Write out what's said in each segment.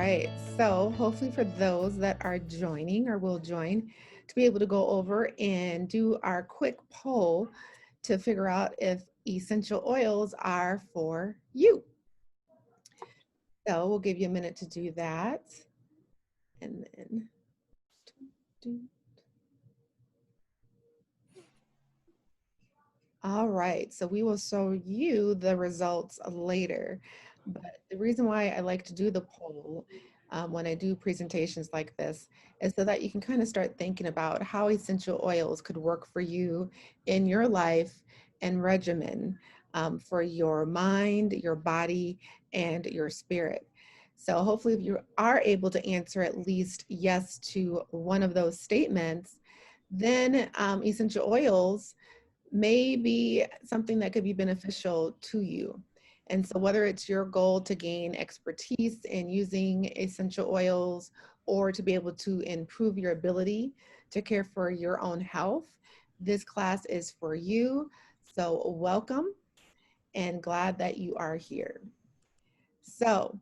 right. So hopefully for those that are joining or will join, to be able to go over and do our quick poll to figure out if essential oils are for you. So we'll give you a minute to do that. And then all right, so we will show you the results later. But the reason why I like to do the poll when I do presentations like this is so that you can kind of start thinking about how essential oils could work for you in your life and regimen for your mind, your body, and your spirit. So hopefully if you are able to answer at least yes to one of those statements, then essential oils may be something that could be beneficial to you. And so whether it's your goal to gain expertise in using essential oils or to be able to improve your ability to care for your own health, this class is for you. So welcome and glad that you are here. So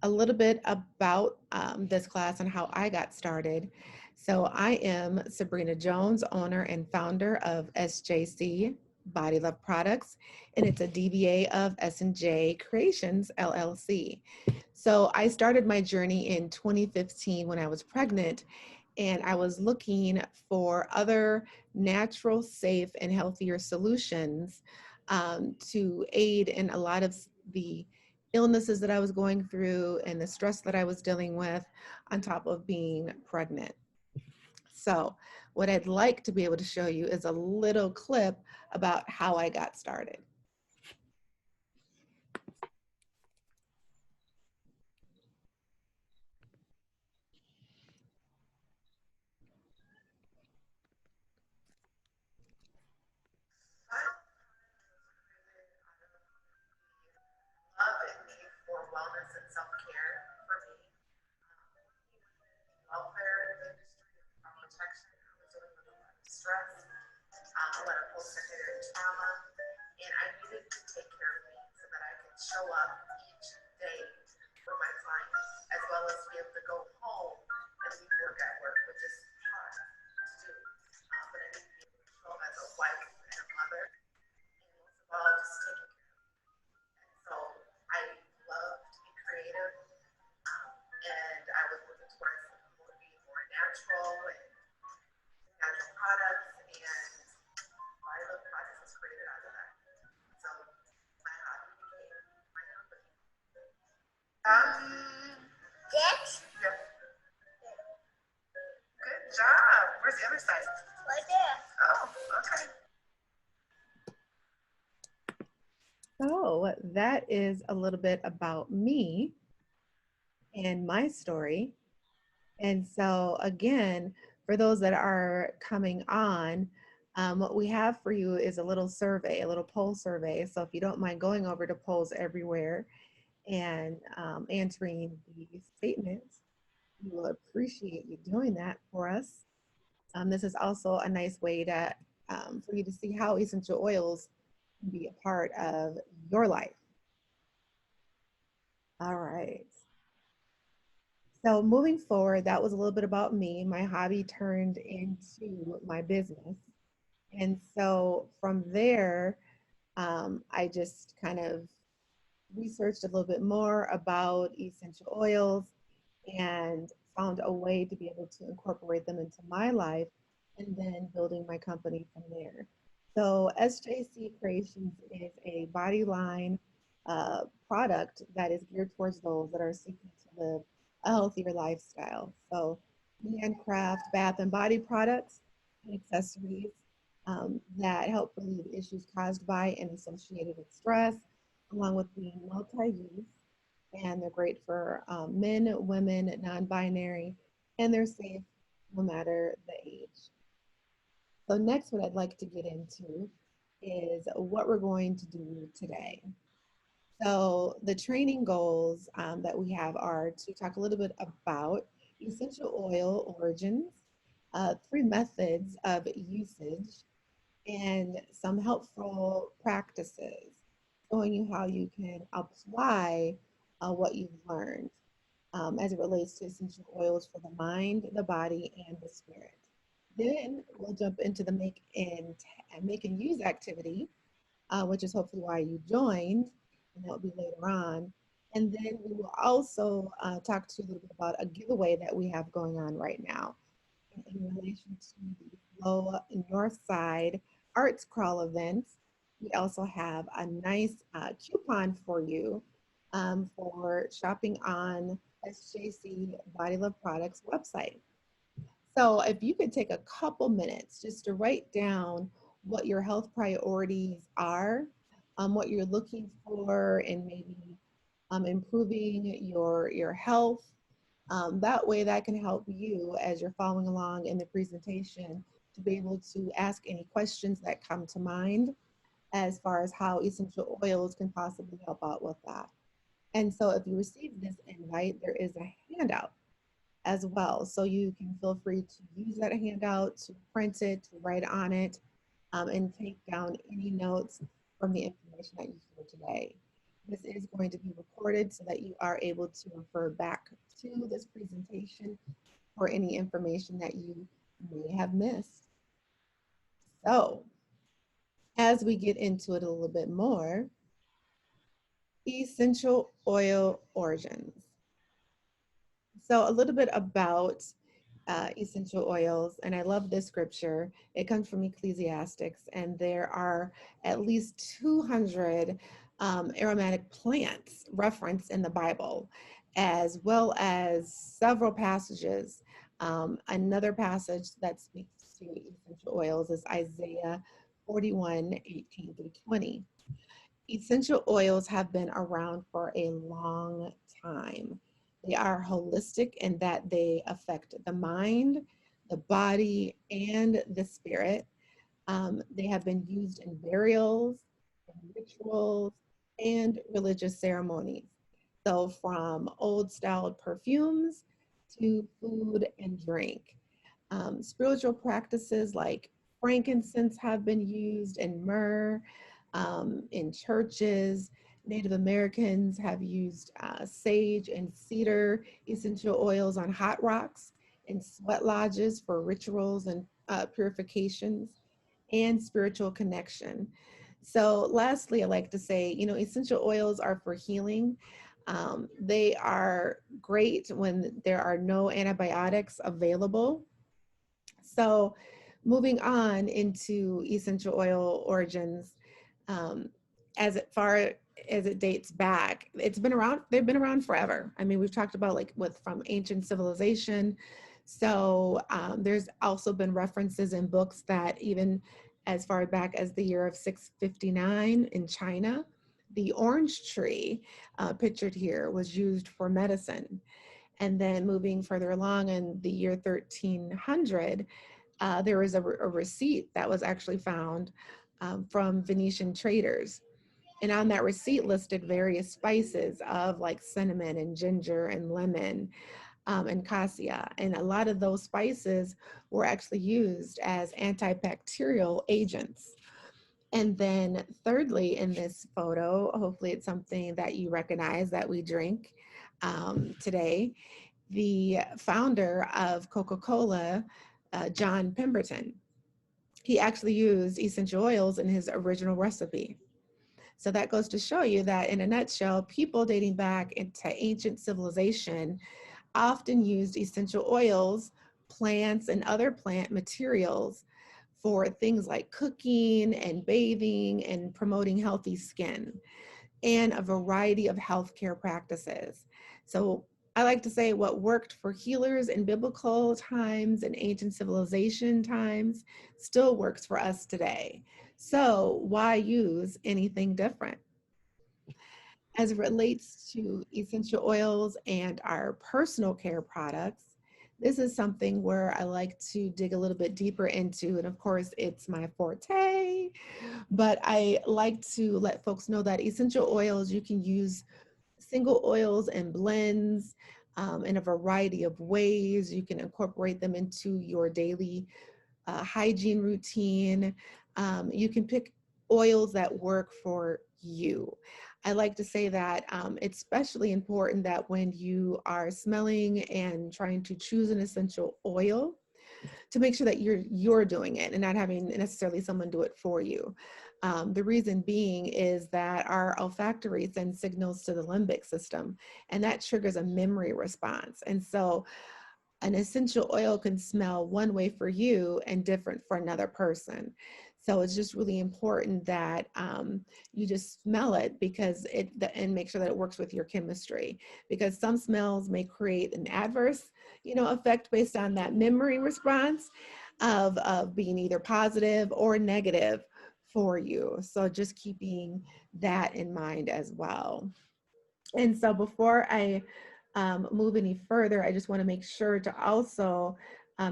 a little bit about this class and how I got started. So I am Sabrina Jones, owner and founder of SJC Body Love Products, and it's a DBA of SJ Creations, LLC. So I started my journey in 2015 when I was pregnant, and I was looking for other natural, safe, and healthier solutions to aid in a lot of the illnesses that I was going through and the stress that I was dealing with on top of being pregnant. So what I'd like to be able to show you is a little clip about how I got started. Love and need for wellness and self-care for me. Welfare industry and protection. I was dealing with a lot of stress, a lot of post-secondary trauma, and I needed to take care of me so that I could show up each day for my clients, as well as be able to go home and leave work at work, which is hard to do. But I need to be able to show up as a wife and a mother, and most of all, just taking care of me. So I love to be creative, and I was looking towards being more natural and natural products, and Body Love Products was created out of that. So my hobby became my company. This? Yep. Good job. Where's the other side? Right there. Oh, okay. So that is a little bit about me and my story. And so again, for those that are coming on, what we have for you is a little survey, a little poll survey. So if you don't mind going over to Polls Everywhere and answering the statements, we will appreciate you doing that for us. This is also a nice way to for you to see how essential oils can be a part of your life. All right. So moving forward, that was a little bit about me. My hobby turned into my business. And so from there, I just kind of researched a little bit more about essential oils and found a way to be able to incorporate them into my life and then building my company from there. So SJC Creations is a body line product that is geared towards those that are seeking to live a healthier lifestyle. So we handcraft bath and body products and accessories that help relieve issues caused by and associated with stress, along with being multi-use. And they're great for men, women, non-binary, and they're safe no matter the age. So next, what I'd like to get into is what we're going to do today. So the training goals that we have are to talk a little bit about essential oil origins, 3 methods of usage, and some helpful practices, showing you how you can apply what you've learned. as it relates to essential oils for the mind, the body, and the spirit. Then we'll jump into the make and use activity, which is hopefully why you joined, and that'll be later on. And then we will also talk to you a little bit about a giveaway that we have going on right now in relation to the Flow North Side Arts Crawl event. We also have a nice coupon for you for shopping on SJC Body Love Products website. So if you could take a couple minutes just to write down what your health priorities are, what you're looking for, and maybe improving your health. That way that can help you as you're following along in the presentation to be able to ask any questions that come to mind as far as how essential oils can possibly help out with that. And so if you receive this invite, there is a handout as well. So you can feel free to use that handout, to print it, to write on it, and take down any notes from the information that you hear today. This is going to be recorded so that you are able to refer back to this presentation for any information that you may have missed. So as we get into it a little bit more, essential oil origins. So a little bit about essential oils, and I love this scripture. It comes from Ecclesiastics, and there are at least 200 aromatic plants referenced in the Bible, as well as several passages. Another passage that speaks to essential oils is Isaiah 41:18-20. Essential oils have been around for a long time. They are holistic in that they affect the mind, the body, and the spirit. They have been used in burials, in rituals, and religious ceremonies. So, from old styled perfumes to food and drink. Spiritual practices like frankincense have been used, and myrrh in churches. Native Americans have used sage and cedar essential oils on hot rocks and sweat lodges for rituals and purifications and spiritual connection. So, lastly, I like to say, essential oils are for healing. They are great when there are no antibiotics available. So, moving on into essential oil origins, um, as far as it dates back, it's been around. They've been around forever. I mean, we've talked about like from ancient civilization. So there's also been references in books that even as far back as the year of 659 in China, the orange tree pictured here was used for medicine. And then moving further along in the year 1300, there was a receipt that was actually found from Venetian traders. And on that receipt listed various spices of like cinnamon and ginger and lemon and cassia. And a lot of those spices were actually used as antibacterial agents. And then thirdly, in this photo, hopefully it's something that you recognize that we drink today, the founder of Coca-Cola, John Pemberton, he actually used essential oils in his original recipe. So that goes to show you that in a nutshell, people dating back into ancient civilization often used essential oils, plants, and other plant materials for things like cooking and bathing and promoting healthy skin and a variety of healthcare practices. So I like to say what worked for healers in biblical times and ancient civilization times still works for us today. So why use anything different? As it relates to essential oils and our personal care products, this is something where I like to dig a little bit deeper into. And of course, it's my forte, but I like to let folks know that essential oils, you can use single oils and blends in a variety of ways. You can incorporate them into your daily hygiene routine. You can pick oils that work for you. I like to say that it's especially important that when you are smelling and trying to choose an essential oil, to make sure that you're doing it and not having necessarily someone do it for you. The reason being is that our olfactory sends signals to the limbic system, and that triggers a memory response. And so an essential oil can smell one way for you and different for another person. So it's just really important that you just smell it and make sure that it works with your chemistry, because some smells may create an adverse, effect based on that memory response of being either positive or negative for you. So just keeping that in mind as well. And so before I move any further, I just want to make sure to also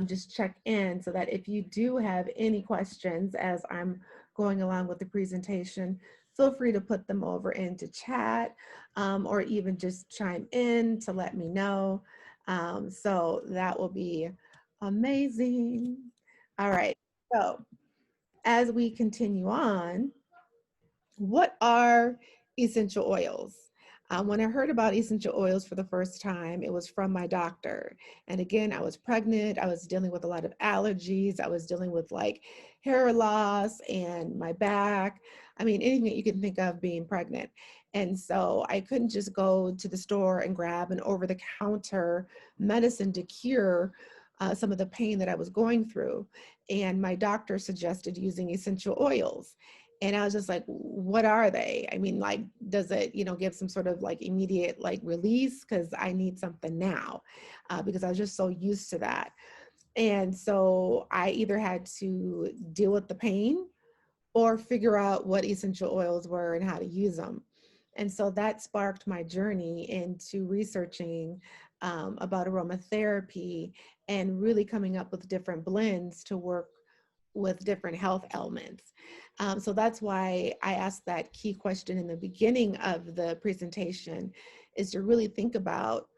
just check in so that if you do have any questions as I'm going along with the presentation, feel free to put them over into chat or even just chime in to let me know. So that will be amazing. All right, so as we continue on, what are essential oils? When I heard about essential oils for the first time, it was from my doctor. And again, I was pregnant. I was dealing with a lot of allergies. I was dealing with like hair loss and my back. I mean, anything that you can think of being pregnant. And so I couldn't just go to the store and grab an over the counter medicine to cure some of the pain that I was going through. And my doctor suggested using essential oils. And I was just like, what are they? I mean, like, does it, give some sort of like immediate like release? Because I need something now, because I was just so used to that. And so I either had to deal with the pain or figure out what essential oils were and how to use them. And so that sparked my journey into researching about aromatherapy and really coming up with different blends to work with different health ailments. So that's why I asked that key question in the beginning of the presentation, is to really think about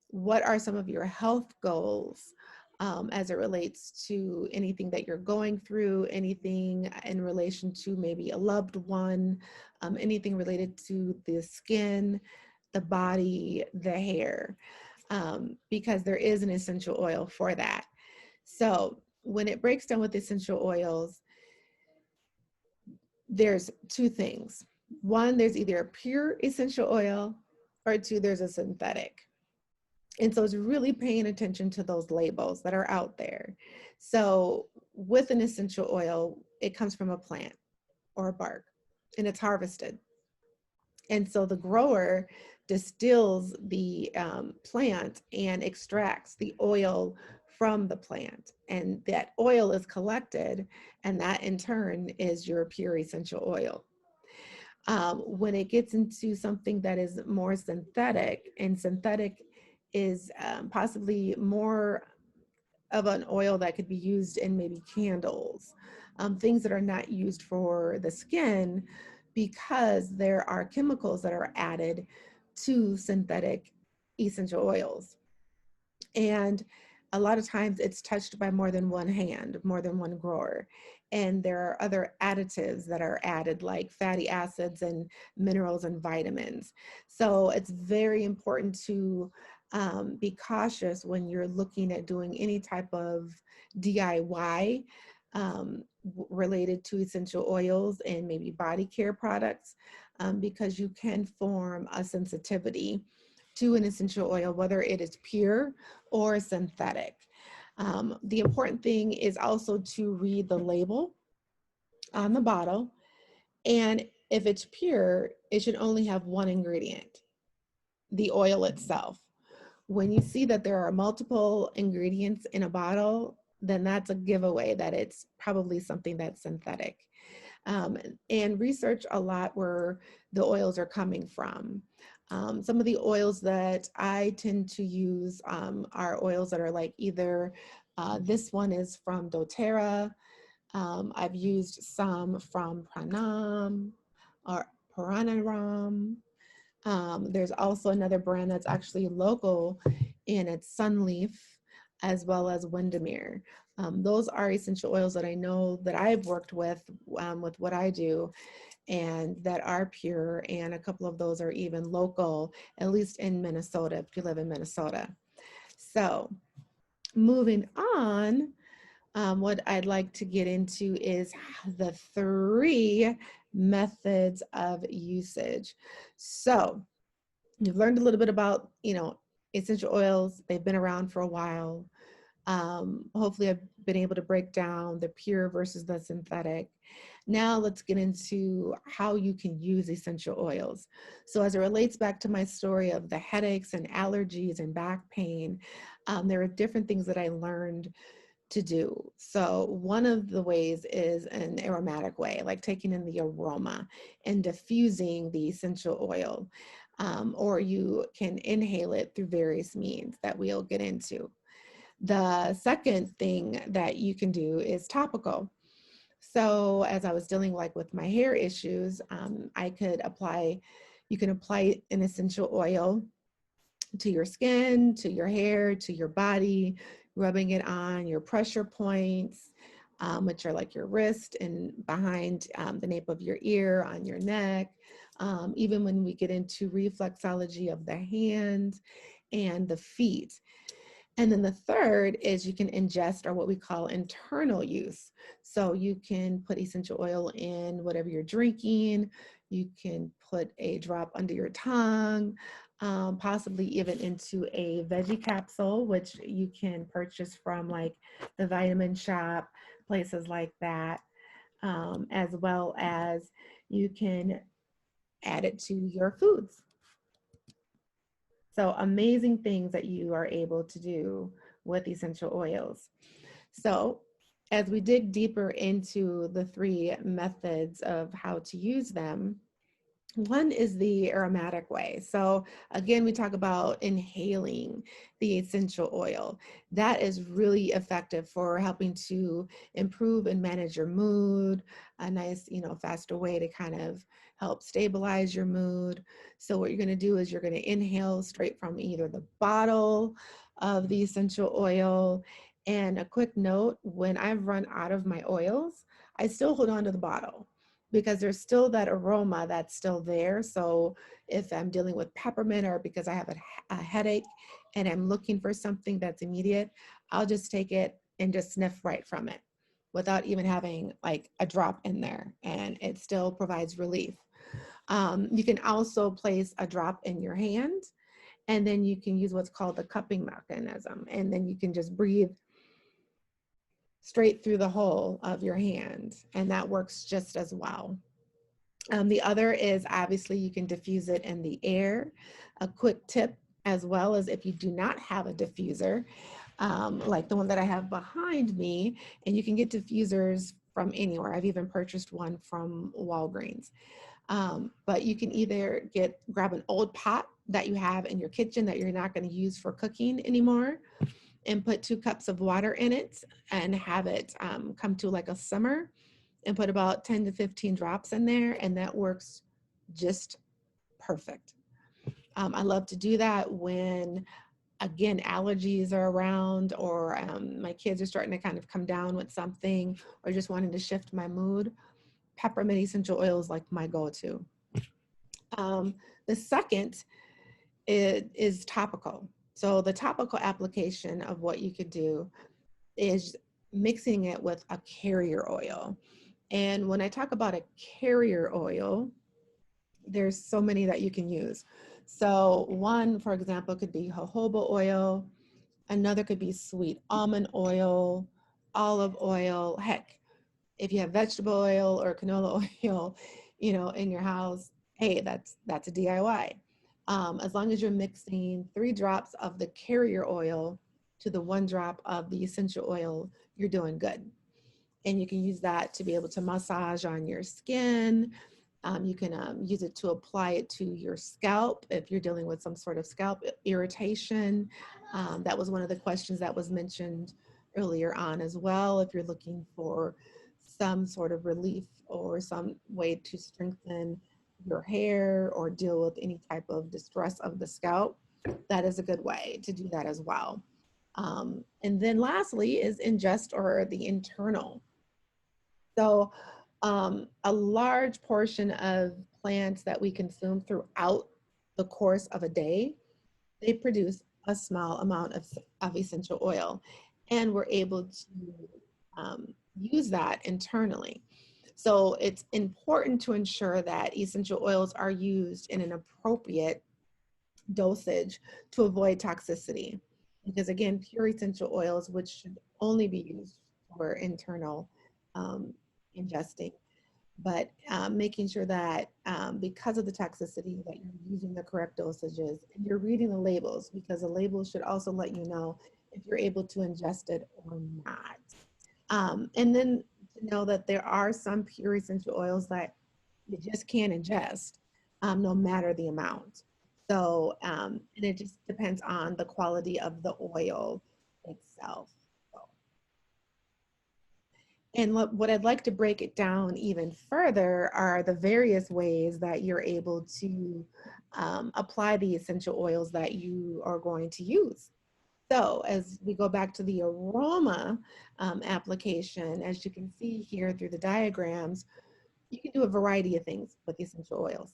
what are some of your health goals as it relates to anything that you're going through, anything in relation to maybe a loved one, anything related to the skin, the body, the hair, because there is an essential oil for that. So when it breaks down with essential oils, there's two things. One, there's either a pure essential oil, or two, there's a synthetic. And so it's really paying attention to those labels that are out there. So with an essential oil, it comes from a plant or a bark, and it's harvested. And so the grower distills the plant and extracts the oil from the plant. And that oil is collected, and that in turn is your pure essential oil. When it gets into something that is more synthetic, and synthetic is possibly more of an oil that could be used in maybe candles, things that are not used for the skin, because there are chemicals that are added to synthetic essential oils. And a lot of times it's touched by more than one hand, more than one grower. And there are other additives that are added, like fatty acids and minerals and vitamins. So it's very important to be cautious when you're looking at doing any type of DIY related to essential oils and maybe body care products, because you can form a sensitivity to an essential oil, whether it is pure or synthetic. The important thing is also to read the label on the bottle. And if it's pure, it should only have one ingredient, the oil itself. When you see that there are multiple ingredients in a bottle, then that's a giveaway that it's probably something that's synthetic. And research a lot where the oils are coming from. Some of the oils that I tend to use are oils that are like either, this one is from doTERRA. I've used some from Pranam or Paranaram. There's also another brand that's actually local, and it's Sunleaf, as well as Windermere. Those are essential oils that I know that I've worked with what I do, and that are pure. And a couple of those are even local, at least in Minnesota, if you live in Minnesota. So moving on, what I'd like to get into is the 3 methods of usage. So you've learned a little bit about, essential oils. They've been around for a while. Hopefully I've been able to break down the pure versus the synthetic. Now let's get into how you can use essential oils. So as it relates back to my story of the headaches and allergies and back pain, there are different things that I learned to do. So one of the ways is an aromatic way, like taking in the aroma and diffusing the essential oil, or you can inhale it through various means that we'll get into. The second thing that you can do is topical. So as I was dealing like with my hair issues, you can apply an essential oil to your skin, to your hair, to your body, rubbing it on your pressure points, which are like your wrist and behind the nape of your ear, on your neck. Even when we get into reflexology of the hands and the feet. And then the third is you can ingest, or what we call internal use. So you can put essential oil in whatever you're drinking. You can put a drop under your tongue, possibly even into a veggie capsule, which you can purchase from like the Vitamin Shop, places like that, as well as you can add it to your foods. So amazing things that you are able to do with essential oils. So as we dig deeper into the 3 methods of how to use them, one is the aromatic way. So again, we talk about inhaling the essential oil. That is really effective for helping to improve and manage your mood, a nice, faster way to kind of help stabilize your mood. So what you're going to do is you're going to inhale straight from either the bottle of the essential oil. And a quick note, when I've run out of my oils, I still hold on to the bottle, because there's still that aroma that's still there. So if I'm dealing with peppermint, or because I have a headache and I'm looking for something that's immediate, I'll just take it and just sniff right from it without even having like a drop in there, and it still provides relief. You can also place a drop in your hand, and then you can use what's called the cupping mechanism, and then you can just breathe straight through the hole of your hand, and that works just as well. The other is obviously you can diffuse it in the air. A quick tip, as well, as if you do not have a diffuser, like the one that I have behind me, and you can get diffusers from anywhere. I've even purchased one from Walgreens. But you can either grab an old pot that you have in your kitchen that you're not going to use for cooking anymore, and put 2 cups of water in it and have it come to like a simmer, and put about 10 to 15 drops in there, and that works just perfect. I love to do that when, again, allergies are around, or my kids are starting to kind of come down with something, or just wanting to shift my mood. Peppermint essential oil is like my go-to. The second is topical. So the topical application of what you could do is mixing it with a carrier oil. And when I talk about a carrier oil, there's so many that you can use. So one, for example, could be jojoba oil. Another could be sweet almond oil, olive oil. Heck, if you have vegetable oil or canola oil, in your house, hey, that's a DIY. As long as you're mixing 3 drops of the carrier oil to the 1 drop of the essential oil, you're doing good. And you can use that to be able to massage on your skin. You can use it to apply it to your scalp if you're dealing with some sort of scalp irritation. That was one of the questions that was mentioned earlier on as well. If you're looking for some sort of relief or some way to strengthen your hair or deal with any type of distress of the scalp, that is a good way to do that as well. And then lastly is ingest or the internal. So a large portion of plants that we consume throughout the course of a day, they produce a small amount of essential oil, and we're able to use that internally. So it's important to ensure that essential oils are used in an appropriate dosage to avoid toxicity. Because again, pure essential oils, which should only be used for internal um, ingesting, but making sure that because of the toxicity that you're using the correct dosages and you're reading the labels, because the labels should also let you know if you're able to ingest it or not. And then to know that there are some pure essential oils that you just can't ingest, no matter the amount. So, and it just depends on the quality of the oil itself. So, and what I'd like to break it down even further are the various ways that you're able to apply the essential oils that you are going to use. So as we go back to the aroma application, as you can see here through the diagrams, you can do a variety of things with essential oils.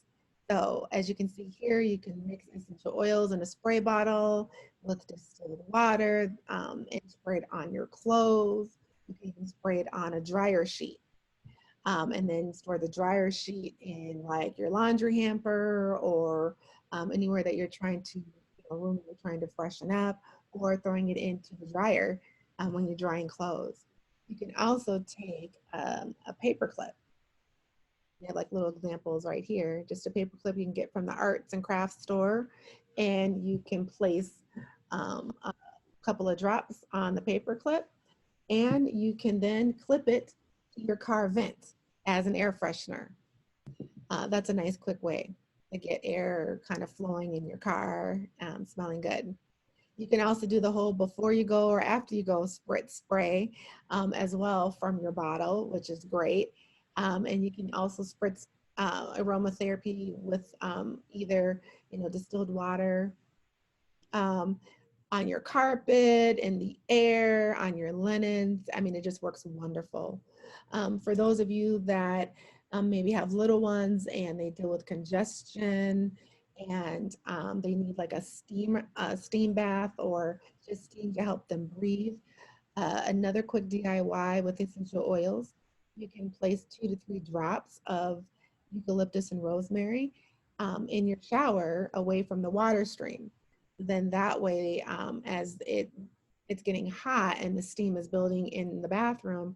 So as you can see here, you can mix essential oils in a spray bottle with distilled water and spray it on your clothes. You can even spray it on a dryer sheet. And then store the dryer sheet in like your laundry hamper or anywhere that you're trying to, a room you're trying to freshen up, or throwing it into the dryer when you're drying clothes. You can also take a paper clip. We have like little examples right here, just a paper clip you can get from the arts and crafts store, and you can place a couple of drops on the paper clip, and you can then clip it to your car vent as an air freshener. That's a nice quick way to get air kind of flowing in your car, smelling good. You can also do the whole before you go or after you go spray as well from your bottle, which is great. And you can also spritz aromatherapy with either, distilled water um, on your carpet, in the air, on your linens. I mean, it just works wonderful. For those of you that maybe have little ones and they deal with congestion and they need like a steam bath or just steam to help them breathe. Another quick DIY with essential oils, you can place 2 to 3 drops of eucalyptus and rosemary in your shower away from the water stream. Then that way, as it's getting hot and the steam is building in the bathroom,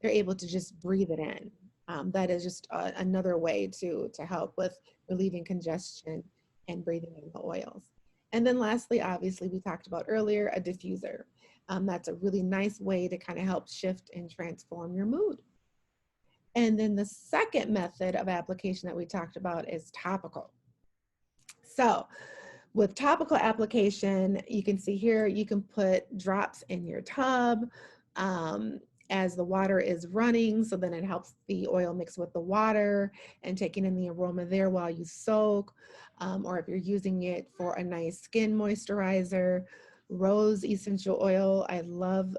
they're able to just breathe it in. That is just another way to help with relieving congestion and breathing in the oils. And then lastly, obviously, we talked about earlier, a diffuser. That's a really nice way to kind of help shift and transform your mood. And then the second method of application that we talked about is topical. So with topical application, you can see here, you can put drops in your tub as the water is running. So then it helps the oil mix with the water and taking in the aroma there while you soak. Or if you're using it for a nice skin moisturizer, rose essential oil. I love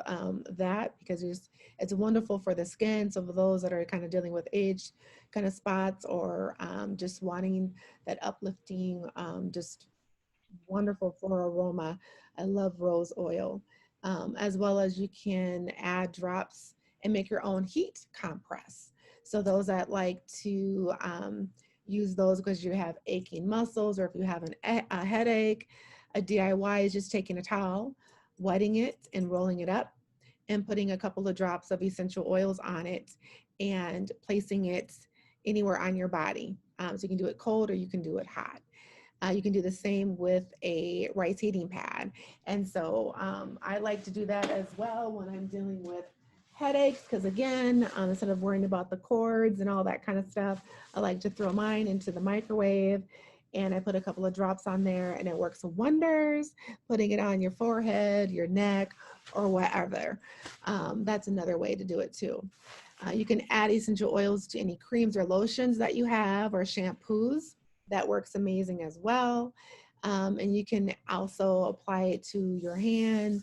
that because it's wonderful for the skin. So for those that are kind of dealing with age kind of spots or just wanting that uplifting, just wonderful floral aroma. I love rose oil. As well as you can add drops and make your own heat compress. So those that like to use those because you have aching muscles or if you have a headache, a DIY is just taking a towel, wetting it and rolling it up and putting a couple of drops of essential oils on it and placing it anywhere on your body. So you can do it cold or you can do it hot. You can do the same with a rice heating pad. And so I like to do that as well when I'm dealing with headaches, because again, instead of worrying about the cords and all that kind of stuff, I like to throw mine into the microwave and I put a couple of drops on there and it works wonders, putting it on your forehead, your neck, or whatever. That's another way to do it too. You can add essential oils to any creams or lotions that you have or shampoos. That works amazing as well. And you can also apply it to your hand,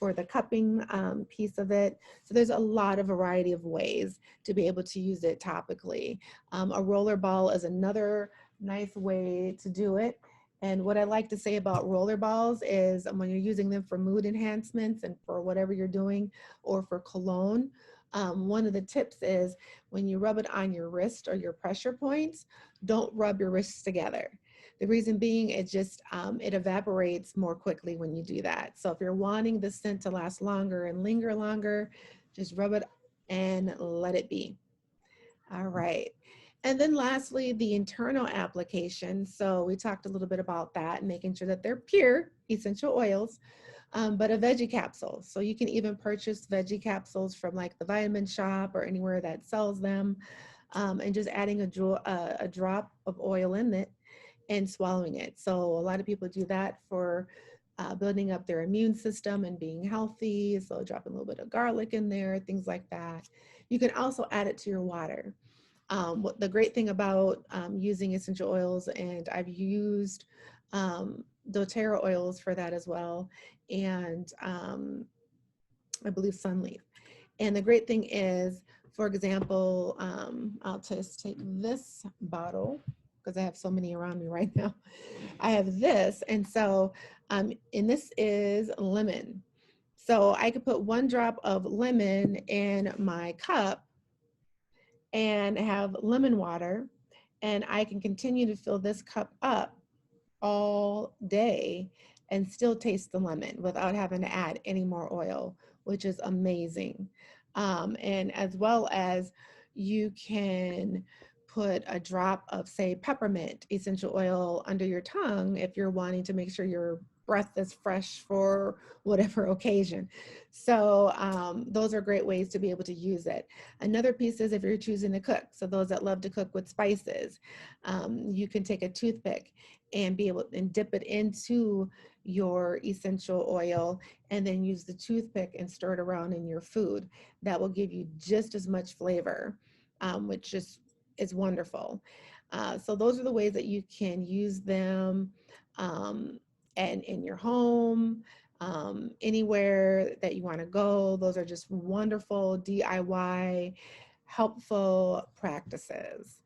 for the cupping piece of it. So there's a lot of variety of ways to be able to use it topically. A roller ball is another nice way to do it. And what I like to say about roller balls is when you're using them for mood enhancements and for whatever you're doing or for cologne, one of the tips is when you rub it on your wrist or your pressure points, don't rub your wrists together. The reason being, it just, it evaporates more quickly when you do that. So if you're wanting the scent to last longer and linger longer, just rub it and let it be. All right. And then lastly, the internal application. So we talked a little bit about that, making sure that they're pure essential oils, but a veggie capsule. So you can even purchase veggie capsules from like the Vitamin Shop or anywhere that sells them, and just adding a drop of oil in it and swallowing it. So a lot of people do that for building up their immune system and being healthy. So drop a little bit of garlic in there, things like that. You can also add it to your water. What the great thing about using essential oils, and I've used doTERRA oils for that as well, and I believe Sunleaf. And the great thing is, for example, I'll just take this bottle because I have so many around me right now. I have this, and so, and this is lemon. So I could put 1 drop of lemon in my cup and have lemon water, and I can continue to fill this cup up all day and still taste the lemon without having to add any more oil, which is amazing. And as well as you can put a drop of, say, peppermint essential oil under your tongue if you're wanting to make sure your breath is fresh for whatever occasion. So those are great ways to be able to use it. Another piece is if you're choosing to cook. So those that love to cook with spices, you can take a toothpick and be able and dip it into your essential oil and then use the toothpick and stir it around in your food. That will give you just as much flavor, which is wonderful. So those are the ways that you can use them, and in your home, anywhere that you want to go. Those are just wonderful DIY helpful practices.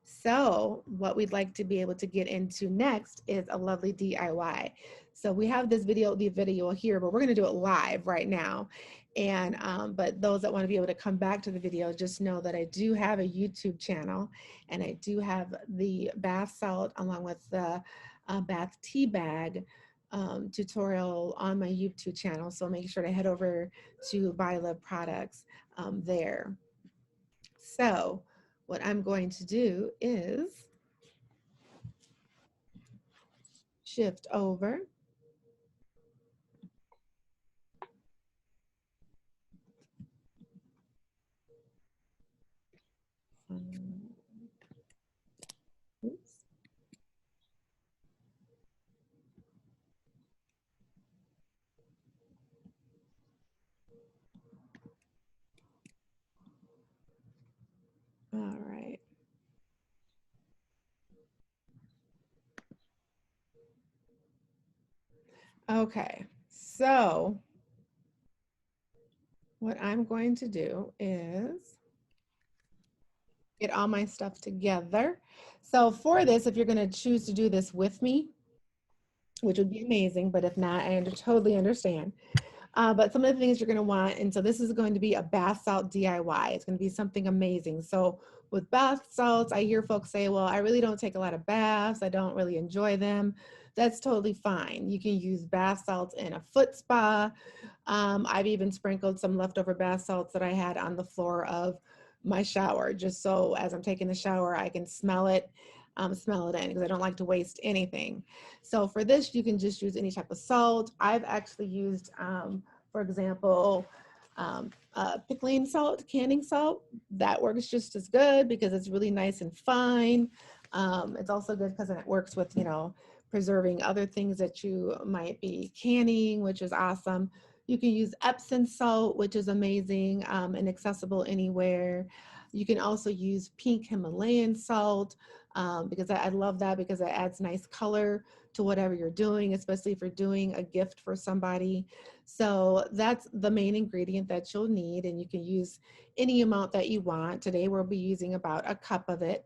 So what we'd like to be able to get into next is a lovely DIY. So we have this video, the video here, but we're going to do it live right now. And but those that want to be able to come back to the video, just know that I do have a YouTube channel, and I do have the bath salt along with the bath tea bag tutorial on my YouTube channel. So make sure to head over to Buy Love Products there. So what I'm going to do is shift over. Oops. All right. Okay, so what I'm going to do is get all my stuff together. So for this, if you're going to choose to do this with me, which would be amazing, but if not, I totally understand. But some of the things you're going to want, and so this is going to be a bath salt DIY. It's going to be something amazing. So with bath salts, I hear folks say, well, I really don't take a lot of baths. I don't really enjoy them. That's totally fine. You can use bath salts in a foot spa. I've even sprinkled some leftover bath salts that I had on the floor of my shower, just so as I'm taking the shower, I can smell it in because I don't like to waste anything. So for this, you can just use any type of salt. I've actually used, for example, pickling salt, canning salt. That works just as good because it's really nice and fine. It's also good because it works with, you know, preserving other things that you might be canning, which is awesome. You can use Epsom salt, which is amazing and accessible anywhere. You can also use pink Himalayan salt. because I love that because it adds nice color to whatever you're doing, especially if you're doing a gift for somebody. So that's the main ingredient that you'll need, and you can use any amount that you want. Today we'll be using about a cup of it.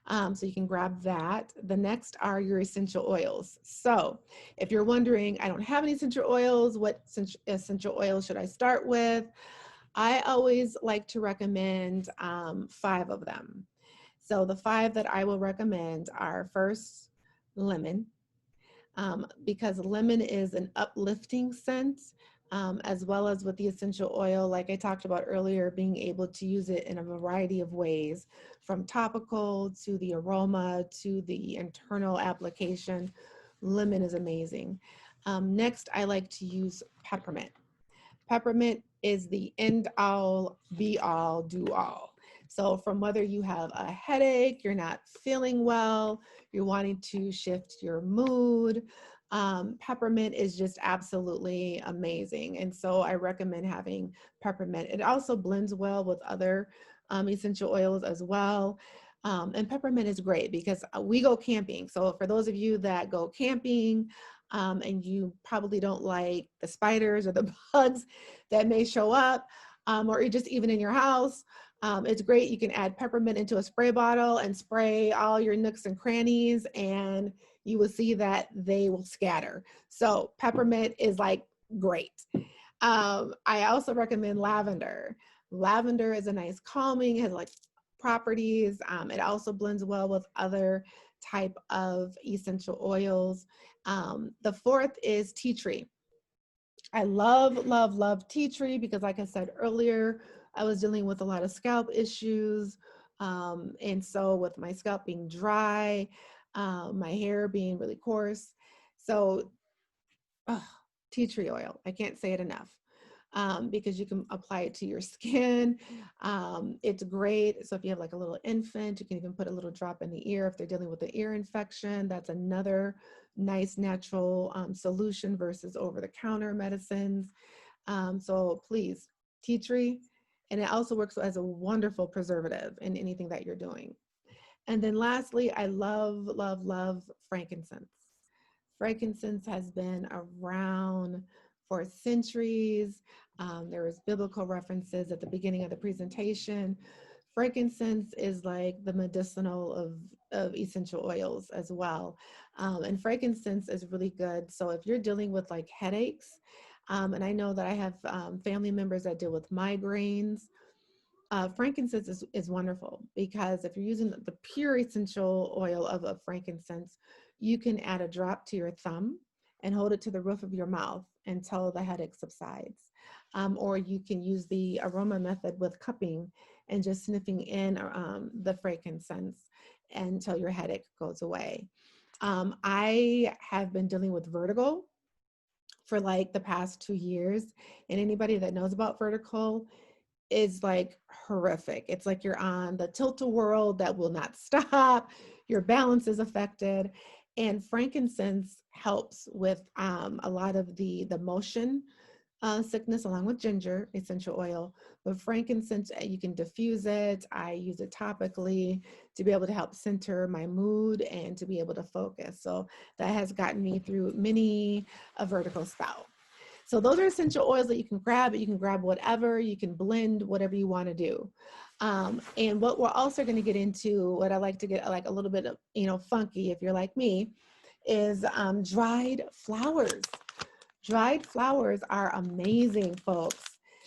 So you can grab that. The next are your essential oils. So if you're wondering, I don't have any essential oils, what essential oils should I start with? I always like to recommend 5 of them. So the 5 that I will recommend are: first, lemon, because lemon is an uplifting scent, as well as with the essential oil, like I talked about earlier, being able to use it in a variety of ways, from topical to the aroma to the internal application. Lemon is amazing. Next, I like to use peppermint. Peppermint is the end all, be all, do all. So from whether you have a headache, you're not feeling well, you're wanting to shift your mood, peppermint is just absolutely amazing. And so I recommend having peppermint. It also blends well with other essential oils as well. And peppermint is great because we go camping. So for those of you that go camping, and you probably don't like the spiders or the bugs that may show up, or just even in your house, it's great. You can add peppermint into a spray bottle and spray all your nooks and crannies, and you will see that they will scatter. So peppermint is like great. I also recommend lavender. Lavender is a nice calming, has like properties. It also blends well with other type of essential oils. The fourth is tea tree. I love, love, love tea tree because, like I said earlier, I was dealing with a lot of scalp issues. And so with my scalp being dry, my hair being really coarse. So tea tree oil, I can't say it enough. Because you can apply it to your skin. It's great. So if you have like a little infant, you can even put a little drop in the ear if they're dealing with an ear infection. That's another nice natural solution versus over-the-counter medicines. So please, tea tree. And it also works as a wonderful preservative in anything that you're doing. And then lastly, I love, love, love frankincense. Frankincense has been around for centuries. There was biblical references at the beginning of the presentation. Frankincense is like the medicinal of essential oils as well. And frankincense is really good. So if you're dealing with like headaches, and I know that I have family members that deal with migraines, frankincense is wonderful because if you're using the pure essential oil of frankincense, you can add a drop to your thumb and hold it to the roof of your mouth until the headache subsides. Or you can use the aroma method with cupping and just sniffing in the frankincense until your headache goes away. I have been dealing with vertigo for like the past 2 years, and anybody that knows about vertigo is like horrific. It's like you're on the tilt-a-whirl that will not stop. Your balance is affected. And frankincense helps with a lot of the motion sickness, along with ginger essential oil. But frankincense, you can diffuse it. I use it topically to be able to help center my mood and to be able to focus. So that has gotten me through many a vertigo spout. So those are essential oils that you can grab. You can grab whatever, you can blend whatever you want to do. And what we're also going to get into, what I like to get like a little bit of, funky if you're like me, is dried flowers. Dried flowers are amazing, folks.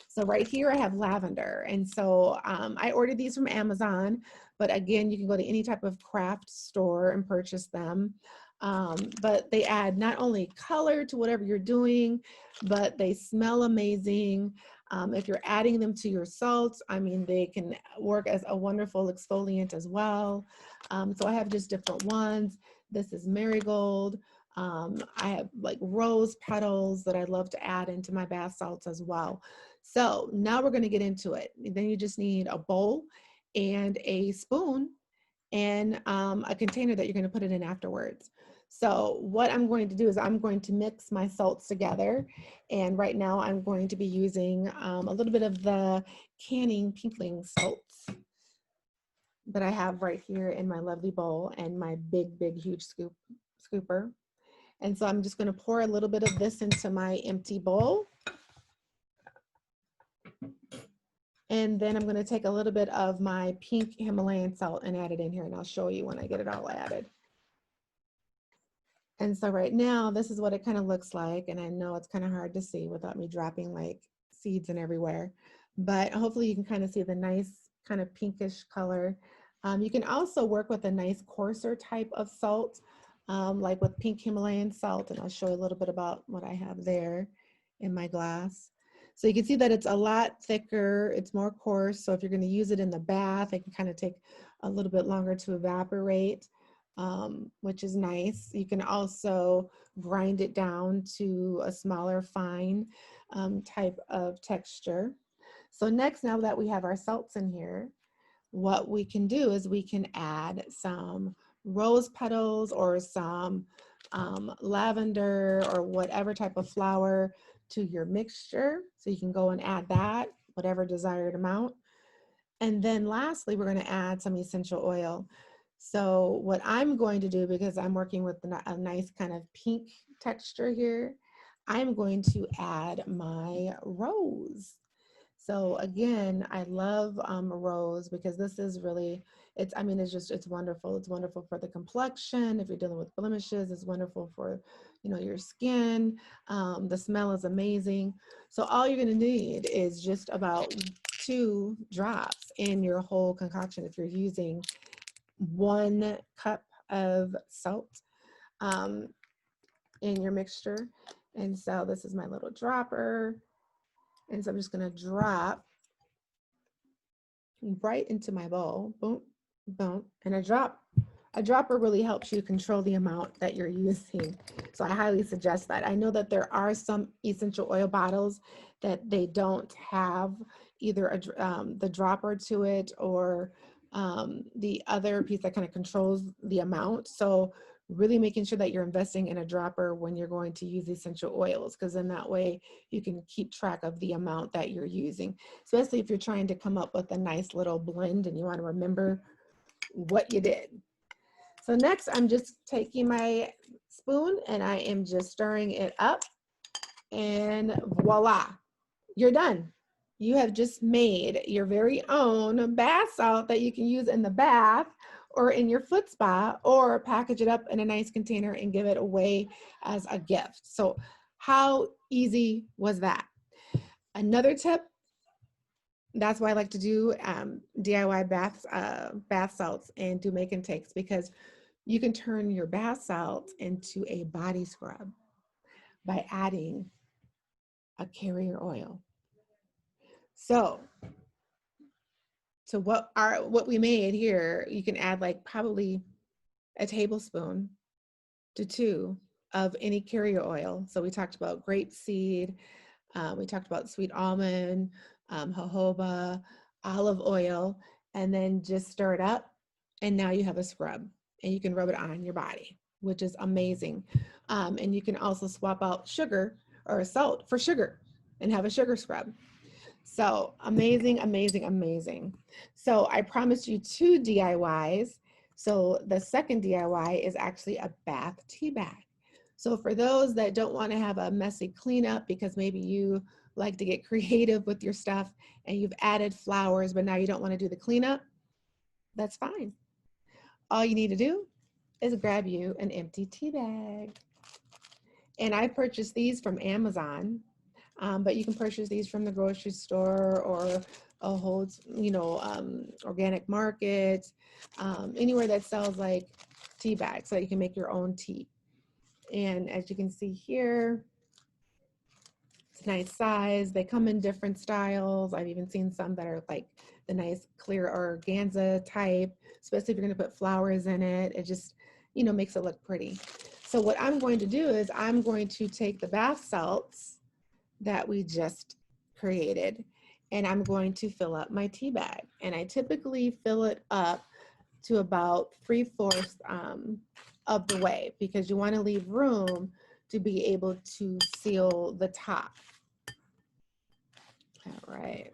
So right here I have lavender. And so I ordered these from Amazon, but again, you can go to any type of craft store and purchase them. But they add not only color to whatever you're doing, but they smell amazing. If you're adding them to your salts, I mean, they can work as a wonderful exfoliant as well. So I have just different ones. This is marigold. I have like rose petals that I love to add into my bath salts as well. So now we're going to get into it. Then you just need a bowl and a spoon and a container that you're going to put it in afterwards. So what I'm going to do is I'm going to mix my salts together. And right now I'm going to be using a little bit of the canning pinkling salts. that I have right here in my lovely bowl and my big, big, huge scooper. And so I'm just going to pour a little bit of this into my empty bowl. And then I'm going to take a little bit of my pink Himalayan salt and add it in here, and I'll show you when I get it all added. And so right now, this is what it kind of looks like. And I know it's kind of hard to see without me dropping like seeds and everywhere, but hopefully you can kind of see the nice kind of pinkish color. You can also work with a nice coarser type of salt, like with pink Himalayan salt. And I'll show you a little bit about what I have there in my glass. So you can see that it's a lot thicker, it's more coarse. So if you're going to use it in the bath, it can kind of take a little bit longer to evaporate, which is nice. You can also grind it down to a smaller, fine type of texture. So next, now that we have our salts in here, what we can do is we can add some rose petals or some lavender or whatever type of flower to your mixture. So you can go and add that, whatever desired amount. And then lastly, we're going to add some essential oil. So what I'm going to do, because I'm working with a nice kind of pink texture here, I'm going to add my rose. So again, I love rose because this is really, it's wonderful. It's wonderful for the complexion. If you're dealing with blemishes, it's wonderful for, your skin. The smell is amazing. So all you're gonna need is just about 2 drops in your whole concoction if you're using 1 cup of salt in your mixture. And so this is my little dropper. And so I'm just gonna drop right into my bowl, boom, boom. And a dropper really helps you control the amount that you're using. So I highly suggest that. I know that there are some essential oil bottles that they don't have either the dropper to it or the other piece that kind of controls the amount. So really making sure that you're investing in a dropper when you're going to use essential oils, because in that way you can keep track of the amount that you're using, especially if you're trying to come up with a nice little blend and you want to remember what you did. So next, I'm just taking my spoon and I am just stirring it up, and voila, you're done. You have just made your very own bath salt that you can use in the bath or in your foot spa, or package it up in a nice container and give it away as a gift. So how easy was that? Another tip, that's why I like to do DIY bath salts and do make and takes, because you can turn your bath salt into a body scrub by adding a carrier oil. So what we made here, you can add like probably a tablespoon to 2 of any carrier oil. So we talked about grapeseed, we talked about sweet almond, jojoba, olive oil, and then just stir it up. And now you have a scrub and you can rub it on your body, which is amazing. And you can also swap out sugar or salt for sugar and have a sugar scrub. So amazing, amazing, amazing. So I promised you 2 DIYs. So the second DIY is actually a bath tea bag. So for those that don't want to have a messy cleanup, because maybe you like to get creative with your stuff and you've added flowers, but now you don't want to do the cleanup, that's fine. All you need to do is grab you an empty tea bag. And I purchased these from Amazon, but you can purchase these from the grocery store or a whole, organic market, anywhere that sells like tea bags, so you can make your own tea. And as you can see here, it's a nice size. They come in different styles. I've even seen some that are like the nice clear organza type, especially if you're going to put flowers in it. It just, makes it look pretty. So what I'm going to do is I'm going to take the bath salts that we just created, and I'm going to fill up my tea bag. And I typically fill it up to about 3/4 of the way, because you want to leave room to be able to seal the top. All right.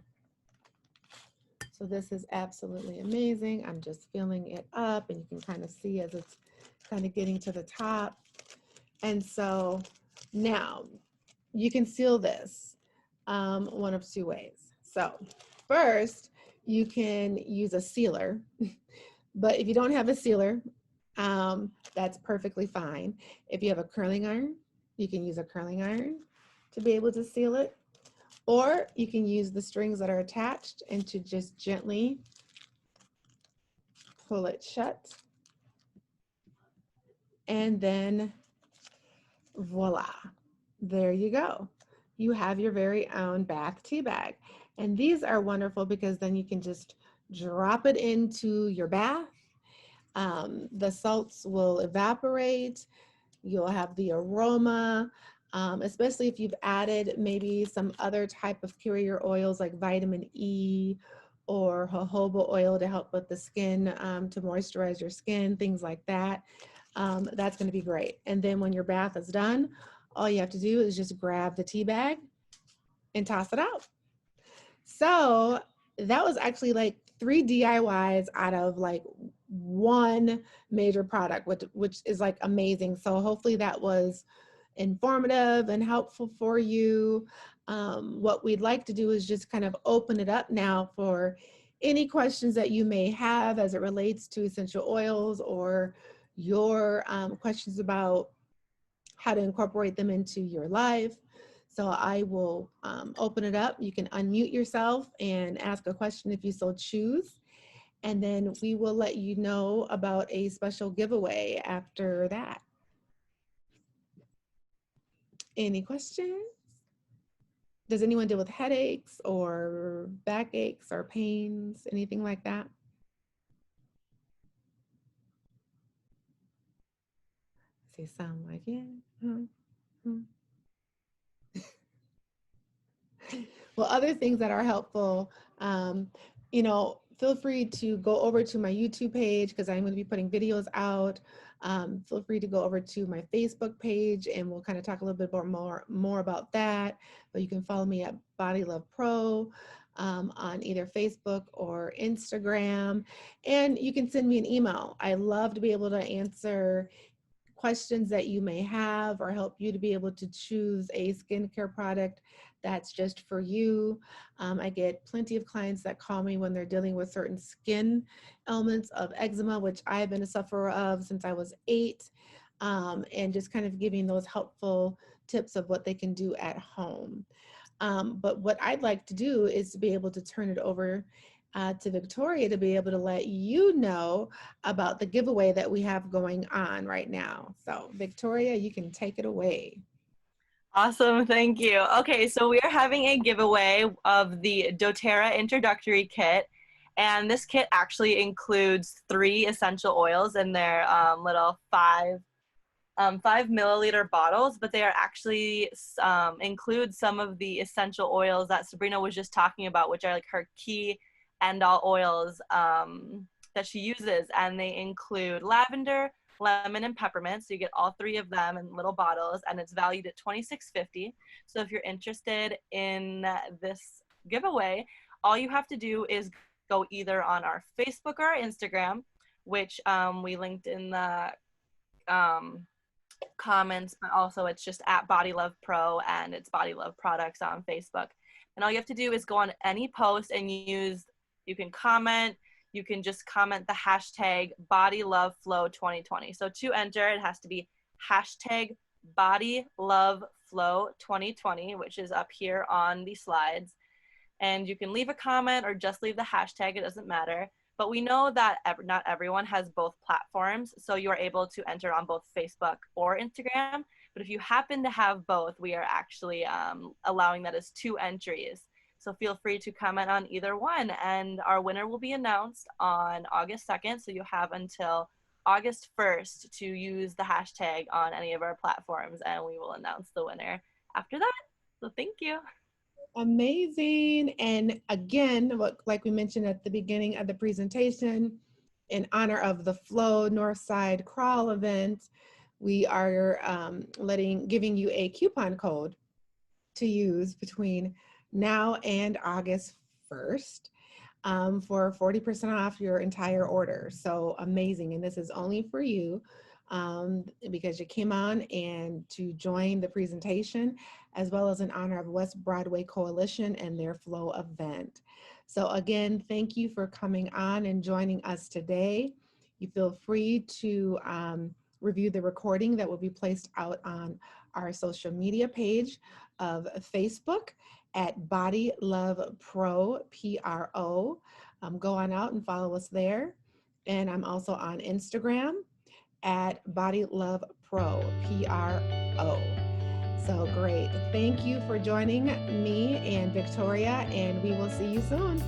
So this is absolutely amazing. I'm just filling it up, and you can kind of see as it's kind of getting to the top. And so now you can seal this one of two ways. So first, you can use a sealer, but if you don't have a sealer, that's perfectly fine. If you have a curling iron, you can use a curling iron to be able to seal it, or you can use the strings that are attached and to just gently pull it shut, and then voila, there you go. You have your very own bath tea bag. And these are wonderful because then you can just drop it into your bath. The salts will evaporate. You'll have the aroma, especially if you've added maybe some other type of carrier oils like vitamin E or jojoba oil to help with the skin, to moisturize your skin, things like that. That's going to be great. And then when your bath is done, all you have to do is just grab the tea bag and toss it out. So that was actually like 3 DIYs out of like one major product, which is like amazing. So hopefully that was informative and helpful for you. What we'd like to do is just kind of open it up now for any questions that you may have as it relates to essential oils, or your questions about how to incorporate them into your life. So I will open it up. You can unmute yourself and ask a question if you so choose. And then we will let you know about a special giveaway after that. Any questions? Does anyone deal with headaches or backaches or pains, anything like that? They sound like, yeah. Well, other things that are helpful, feel free to go over to my YouTube page because I'm going to be putting videos out. Feel free to go over to my Facebook page and we'll kind of talk a little bit more about that. But you can follow me at Body Love Pro on either Facebook or Instagram. And you can send me an email. I love to be able to answer questions that you may have or help you to be able to choose a skincare product that's just for you. I get plenty of clients that call me when they're dealing with certain skin ailments of eczema, which I've been a sufferer of since I was 8, and just kind of giving those helpful tips of what they can do at home. But what I'd like to do is to be able to turn it over to Victoria to be able to let you know about the giveaway that we have going on right now. So Victoria, you can take it away. Awesome, thank you. Okay, so we are having a giveaway of the doTERRA introductory kit. And this kit actually includes 3 essential oils in their little 5 milliliter bottles, but they are actually include some of the essential oils that Sabrina was just talking about, which are like her key end-all oils that she uses. And they include lavender, lemon, and peppermint. So you get all 3 of them in little bottles, and it's valued at $26.50. So if you're interested in this giveaway, all you have to do is go either on our Facebook or our Instagram, which we linked in the comments, but also it's just at Body Love Pro, and it's Body Love Products on Facebook. And all you have to do is go on any post and you can comment. You can just comment the hashtag BodyLoveFlow2020. So to enter, it has to be hashtag BodyLoveFlow2020, which is up here on the slides. And you can leave a comment or just leave the hashtag. It doesn't matter. But we know that not everyone has both platforms, so you are able to enter on both Facebook or Instagram. But if you happen to have both, we are actually allowing that as 2 entries. So feel free to comment on either one, and our winner will be announced on August 2nd. So you have until August 1st to use the hashtag on any of our platforms, and we will announce the winner after that. So thank you. Amazing. And again, like we mentioned at the beginning of the presentation, in honor of the Flow Northside Crawl event, we are giving you a coupon code to use between now and August 1st. for 40% off your entire order. So amazing. And this is only for you because you came on and to join the presentation, as well as in honor of West Broadway Coalition and their Flow event. So again, thank you for coming on and joining us today. You feel free to review the recording that will be placed out on our social media page of Facebook at Body Love Pro, Pro. Go on out and follow us there. And I'm also on Instagram at Body Love Pro, Pro. So great. Thank you for joining me and Victoria, and we will see you soon.